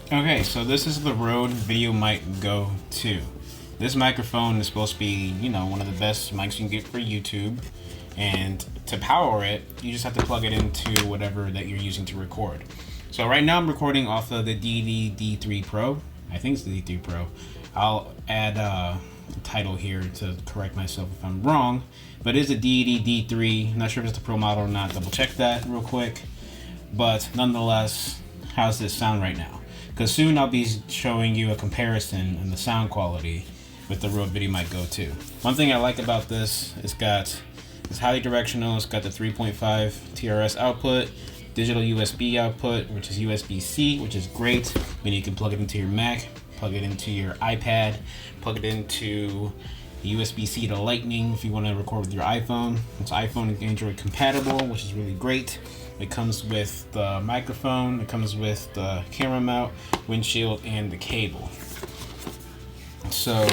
Okay, so this is the Rode Video Mic Go 2. This microphone is supposed to be, one of the best mics you can get for YouTube. And to power it, you just have to plug it into whatever that you're using to record. So right now I'm recording off of the Deity D3 Pro. I think it's the D3 Pro. I'll add a title here to correct myself if I'm wrong. But it is a Deity D3. I'm not sure if it's the Pro model or not. Double check that real quick. But nonetheless, how's this sound right now? Because soon I'll be showing you a comparison in the sound quality with the Rode Video Mic Go 2. One thing I like about this, it's highly directional. It's got the 3.5 TRS output, digital USB output, which is USB-C, which is great. Then you can plug it into your Mac, plug it into your iPad, plug it into USB-C to Lightning if you want to record with your iPhone. It's iPhone and Android compatible, which is really great. It comes with the microphone, it comes with the camera mount, windshield, and the cable. So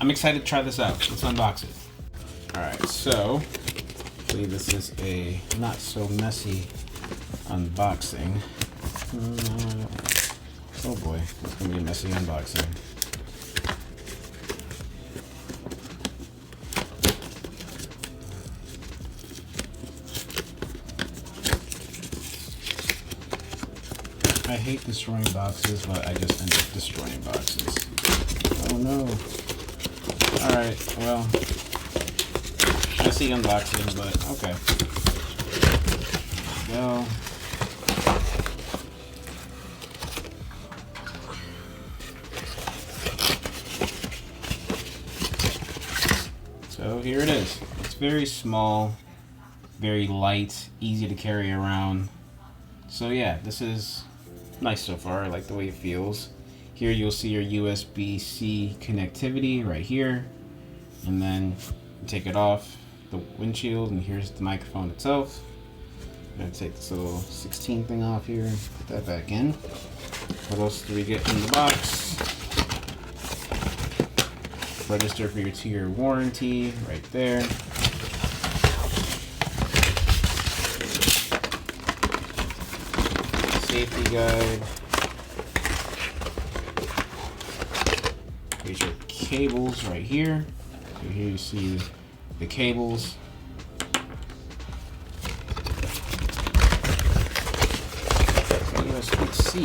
I'm excited to try this out. Let's unbox it. Alright, so hopefully this is a not so messy unboxing. Oh boy, it's gonna be a messy unboxing. I hate destroying boxes, but I just end up destroying boxes. Oh no. Alright, well, messy unboxing, but okay. Go. So here it is. It's very small, very light, easy to carry around. So yeah, this is nice so far. I like the way it feels. Here you'll see your USB-C connectivity right here, and then you take it off the windshield, and here's the microphone itself. I'm gonna take this little 16 thing off here, put that back in. What else do we get in the box? Register for your 2-year warranty right there. Safety guide. Here's your cables right here. So here you see the cables. USB-C.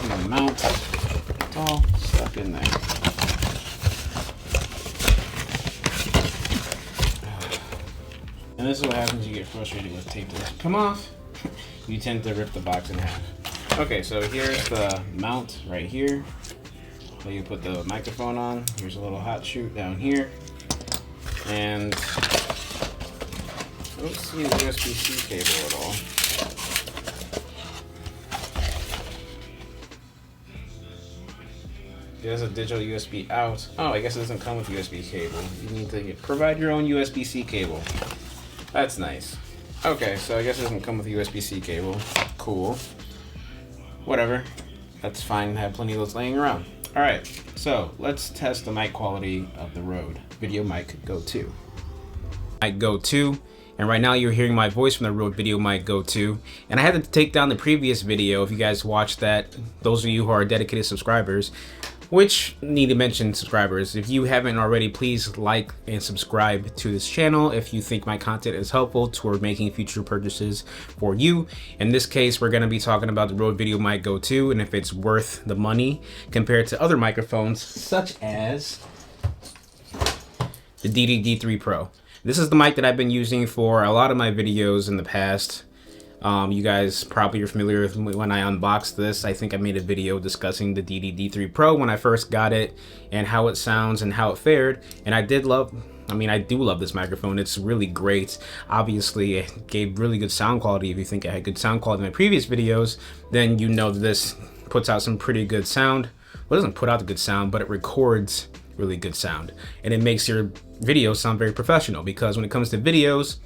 And the mount. It's all stuck in there. And this is what happens when you get frustrated with tape that doesn't come off. You tend to rip the box in half. Okay, so here's the mount right here. So you put the microphone on. Here's a little hot shoot down here. And I don't see a USB-C cable at all. There's a digital USB out. Oh, I guess it doesn't come with USB cable. You need to provide your own USB-C cable. That's nice. Okay, so I guess it doesn't come with a USB-C cable. Cool. Whatever. That's fine. I have plenty of those laying around. Alright, so let's test the mic quality of the Rode Video Mic Go 2. Mic Go 2. And right now you're hearing my voice from the Rode Video Mic Go 2. And I had to take down the previous video if you guys watched that. Those of you who are dedicated subscribers, which need to mention subscribers. If you haven't already, please like and subscribe to this channel if you think my content is helpful toward making future purchases for you. In this case, we're going to be talking about the Rode Video Mic Go 2 and if it's worth the money compared to other microphones such as the Deity D3 Pro. This is the mic that I've been using for a lot of my videos in the past. You guys probably are familiar with when I unboxed this. I think I made a video discussing the Deity D3 Pro when I first got it and how it sounds and how it fared. And I do love this microphone. It's really great. Obviously, it gave really good sound quality. If you think I had good sound quality in my previous videos, then you know that this puts out some pretty good sound. Well, it doesn't put out the good sound, but it records really good sound. And it makes your videos sound very professional because when it comes to videos,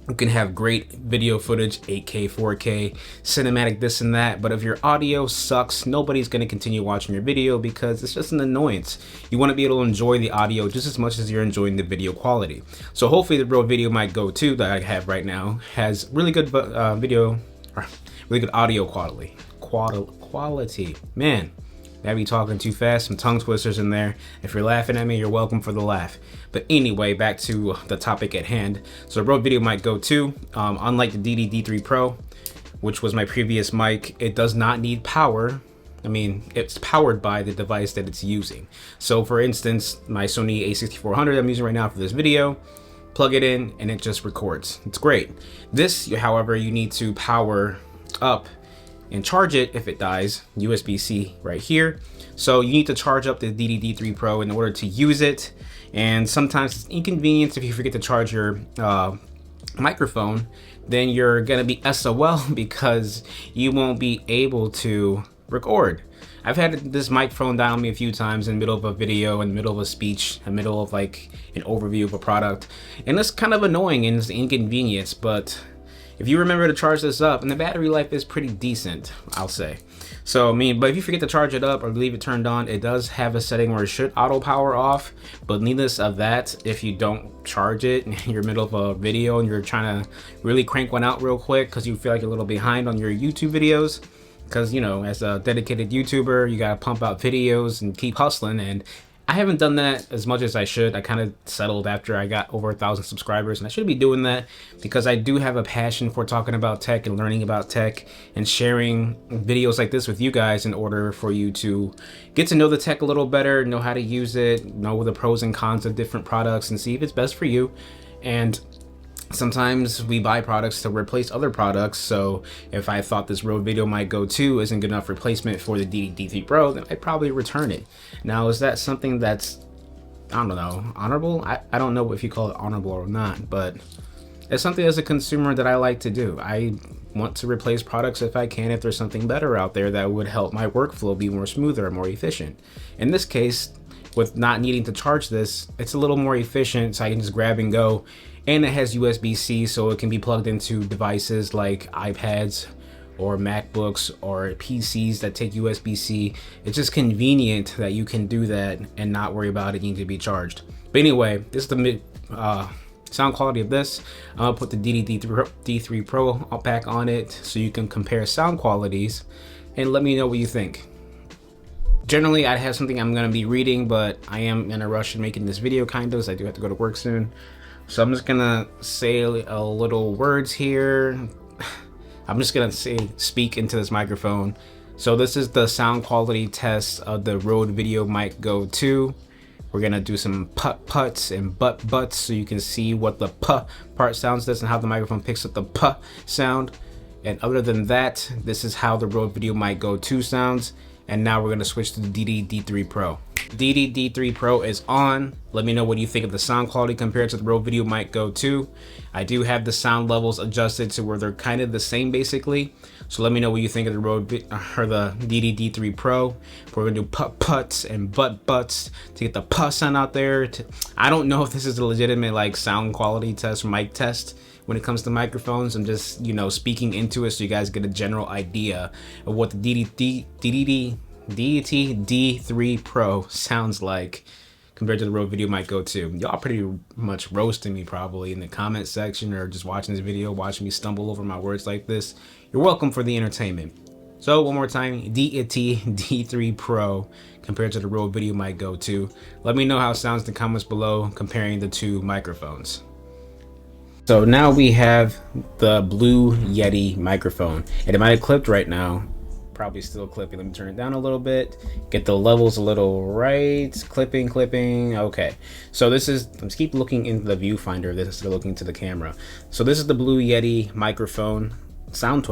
You can have great video footage, 8K, 4K, cinematic, this and that, but if your audio sucks, nobody's going to continue watching your video because it's just an annoyance. You want to be able to enjoy the audio just as much as you're enjoying the video quality. So hopefully the Rode VideoMic Go 2 that I have right now has really good really good audio quality. Man, I be talking too fast, some tongue twisters in there. If you're laughing at me, you're welcome for the laugh. But anyway, back to the topic at hand. So Rode VideoMic Go 2, unlike the Deity D3 Pro, which was my previous mic, it does not need power. I mean, it's powered by the device that it's using. So for instance, my Sony a6400 I'm using right now for this video, plug it in and it just records. It's great. This, however, you need to power up and charge it if it dies. USB-C right here. So you need to charge up the Deity D3 Pro in order to use it. And sometimes it's inconvenient if you forget to charge your microphone, then you're gonna be SOL because you won't be able to record. I've had this microphone die on me a few times in the middle of a video, in the middle of a speech, in the middle of like an overview of a product. And it's kind of annoying and it's an inconvenience, but if you remember to charge this up, and the battery life is pretty decent, I'll say. So, I mean, but if you forget to charge it up or leave it turned on, it does have a setting where it should auto power off. But needless of that, if you don't charge it in your middle of a video and you're trying to really crank one out real quick because you feel like you're a little behind on your YouTube videos, because, you know, as a dedicated YouTuber, you gotta pump out videos and keep hustling, and I haven't done that as much as I should. I kind of settled after I got over 1,000 subscribers, and I should be doing that because I do have a passion for talking about tech and learning about tech and sharing videos like this with you guys in order for you to get to know the tech a little better, know how to use it, know the pros and cons of different products, and see if it's best for you. And sometimes we buy products to replace other products, so if I thought this Rode VideoMic Go 2 isn't good enough replacement for the Deity D3 Pro, then I'd probably return it. Now, is that something that's, I don't know, honorable? I don't know if you call it honorable or not, but it's something as a consumer that I like to do. I want to replace products if I can, if there's something better out there that would help my workflow be more smoother and more efficient. In this case, with not needing to charge this, it's a little more efficient, so I can just grab and go. And it has USB-C, so it can be plugged into devices like iPads or MacBooks or PCs that take USB-C. It's just convenient that you can do that and not worry about it needing to be charged. But anyway, this is the sound quality of this. I'm gonna put the Deity D3 Pro back on it so you can compare sound qualities and let me know what you think. Generally, I have something I'm gonna be reading, but I am in a rush in making this video kind of, so I do have to go to work soon. So I'm just gonna say a little words here. I'm just gonna speak into this microphone. So this is the sound quality test of the Rode VideoMic Go 2. We're gonna do some puts and butts so you can see what the part sounds this and how the microphone picks up the sound. And other than that, this is how the Rode VideoMic Go 2 sounds. And now we're gonna switch to the Deity D3 Pro. Deity D3 Pro is on. Let me know what you think of the sound quality compared to the Rode VideoMic Go 2. I do have the sound levels adjusted to where they're kind of the same basically. So let me know what you think of the the Deity D3 Pro. We're gonna do puts and butts to get the sound out there. I don't know if this is a legitimate like sound quality test or mic test when it comes to microphones. I'm just, you know, speaking into it so you guys get a general idea of what the Deity D3 Pro sounds like compared to the Rode VideoMic Go 2. Y'all pretty much roasting me probably in the comment section or just watching this video, watching me stumble over my words like this. You're welcome for the entertainment. So one more time, Deity D3 Pro compared to the Rode VideoMic Go 2. Let me know how it sounds in the comments below comparing the two microphones. So now we have the Blue Yeti microphone, and it might have clipped right now. Probably still clipping. Let me turn it down a little bit, get the levels a little right. Clipping. Okay, so this is, let's keep looking into the viewfinder of this instead of looking to the camera. So this is the Blue Yeti microphone sound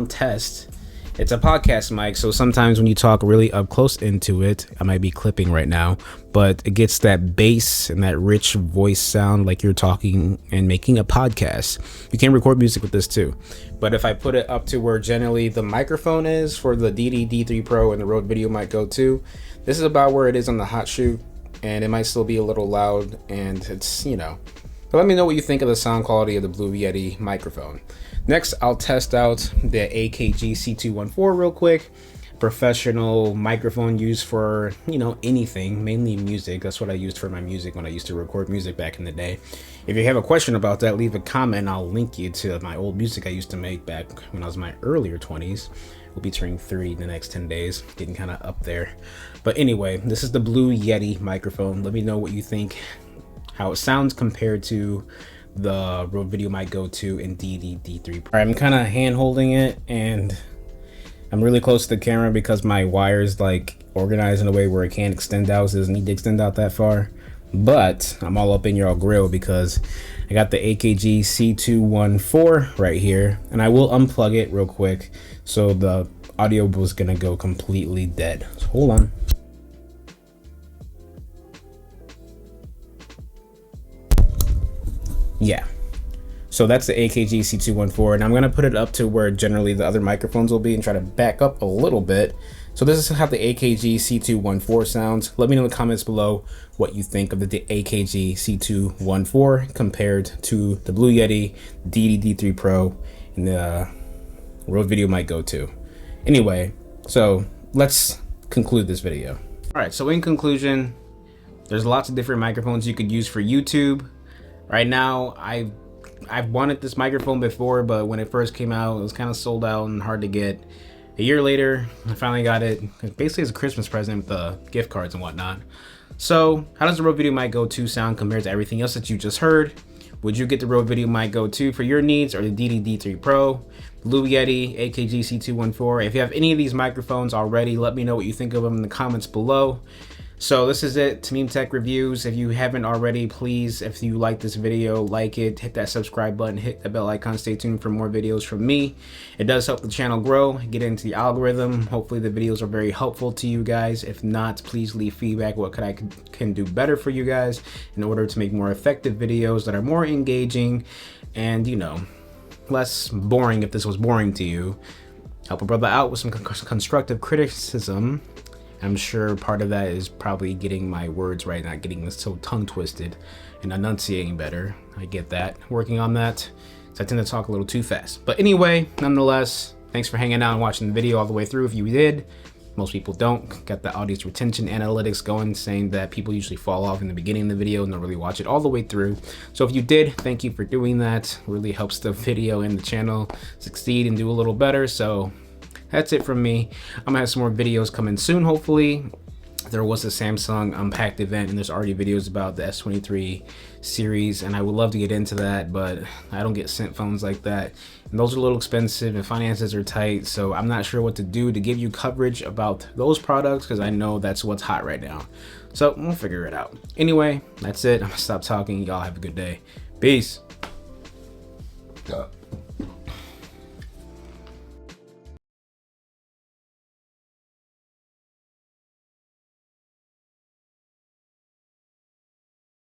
test. It's a podcast mic, so sometimes when you talk really up close into it, I might be clipping right now, but it gets that bass and that rich voice sound like you're talking and making a podcast. You can record music with this too. But if I put it up to where generally the microphone is for the Deity D3 Pro and the Rode VideoMic Go 2, this is about where it is on the hot shoot, and it might still be a little loud, and it's, you know, But let me know what you think of the sound quality of the Blue Yeti microphone. Next, I'll test out the AKG C214 real quick. Professional microphone used for, you know, anything, mainly music. That's what I used for my music when I used to record music back in the day. If you have a question about that, leave a comment. I'll link you to my old music I used to make back when I was in my earlier 20s. We'll be turning 30 in the next 10 days, getting kind of up there. But anyway, this is the Blue Yeti microphone. Let me know what you think, how it sounds compared to the Rode Video Mic Go 2 and Deity D3 Pro. I'm kind of hand holding it, and I'm really close to the camera because my wire's like organized in a way where it can't extend out, so it doesn't need to extend out that far. But I'm all up in your grill because I got the AKG C214 right here, and I will unplug it real quick. So the audio was gonna go completely dead. So hold on. Yeah. So that's the AKG C214, and I'm gonna put it up to where generally the other microphones will be and try to back up a little bit. So this is how the AKG C214 sounds. Let me know in the comments below what you think of the AKG C214 compared to the Blue Yeti, Deity D3 Pro, and the Rode Video Mic Go 2. Anyway, so let's conclude this video. All right, so in conclusion, there's lots of different microphones you could use for YouTube. Right now, I've wanted this microphone before, but when it first came out, it was kind of sold out and hard to get. A year later, I finally got it. Basically, as a Christmas present with the gift cards and whatnot. So, how does the Rode Video Mic Go 2 sound compared to everything else that you just heard? Would you get the Rode Video Mic Go 2 for your needs, or the Deity D3 Pro, Blue Yeti, AKG C214? If you have any of these microphones already, let me know what you think of them in the comments below. So this is it, Tamim Tech Reviews. If you haven't already, please, if you like this video, like it, hit that subscribe button, hit the bell icon, stay tuned for more videos from me. It does help the channel grow, get into the algorithm. Hopefully the videos are very helpful to you guys. If not, please leave feedback. What I can do better for you guys in order to make more effective videos that are more engaging and, you know, less boring if this was boring to you. Help a brother out with some constructive criticism. I'm sure part of that is probably getting my words right, not getting this so tongue twisted and enunciating better. I get that. Working on that. So I tend to talk a little too fast. But anyway, nonetheless, thanks for hanging out and watching the video all the way through. If you did, most people don't. Got the audience retention analytics going, saying that people usually fall off in the beginning of the video and don't really watch it all the way through. So if you did, thank you for doing that. It really helps the video and the channel succeed and do a little better. So that's it from me. I'm gonna have some more videos coming soon, hopefully. There was a Samsung Unpacked event, and there's already videos about the S23 series, and I would love to get into that, but I don't get sent phones like that. And those are a little expensive, and finances are tight, so I'm not sure what to do to give you coverage about those products, because I know that's what's hot right now. So we'll figure it out. Anyway, that's it. I'm gonna stop talking. Y'all have a good day. Peace.